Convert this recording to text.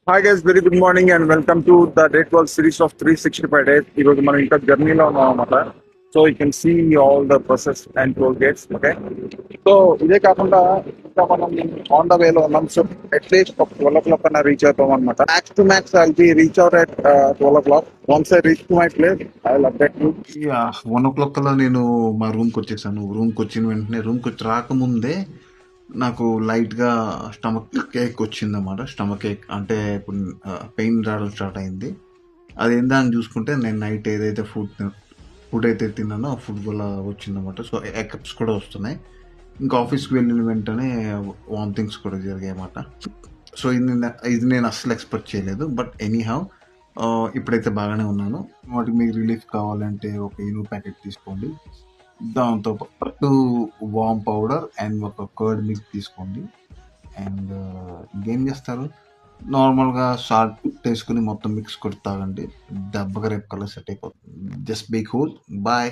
Hi guys, very good morning and welcome to the Day 12 series of 365 days. ఈరోజు మనం ఇంకా జర్నీలో ఉన్నాం అనమాట. So you can see all the buses and toll gates. Okay, so ఇదే కాకుండా ఇంకా మనం ఆన్ ద వేలో ఉన్నాం. సో అట్లీస్ట్ 12 o'clock అన్న రీచ్ అవుతాం అనమాట. Max to max I be reach out at 12 o'clock. Once I reach to my place I will update you. Yeah! 1:00 కల్లా నేను మా రూమ్‌కొచ్చేసాను. రూమ్‌కొచ్చిన వెంటనే రూమ్‌కొచ్చి రాకముందే నాకు లైట్‌గా స్టమక్ ఏక్ వచ్చిందన్నమాట. స్టమక్ ఏక్ అంటే ఇప్పుడు పెయిన్ రావడం స్టార్ట్ అయింది. అదేందా అని చూసుకుంటే నేను నైట్ ఏదైతే ఫుడ్ అయితే తిన్నానో ఆ ఫుడ్ వల్ల వచ్చిందన్నమాట. సో, ఏకప్స్ కూడా వస్తున్నాయి. ఇంకా ఆఫీస్‌కి వెళ్ళిన వెంటనే వామిటింగ్స్ కూడా జరిగాయన్నమాట. సో, ఇది నేను అస్సలు ఎక్స్‌పెక్ట్ చేయలేదు. బట్ ఎనీహౌ ఇప్పుడైతే బాగానే ఉన్నాను. వాటికి మీకు రిలీఫ్ కావాలంటే ఒక ఇనో ప్యాకెట్ తీసుకోండి. దాంతో పాటు వామ్ పౌడర్ అండ్ ఒక కర్డ్ మిల్క్ తీసుకోండి. అండ్ ఇంకేం చేస్తారు? నార్మల్‌గా సాల్ట్ వేసుకొని మొత్తం మిక్స్ కొట్టి తాగండి. దెబ్బగా రేపు కల్లా సెట్ అయిపోతుంది. Just be cool. బాయ్.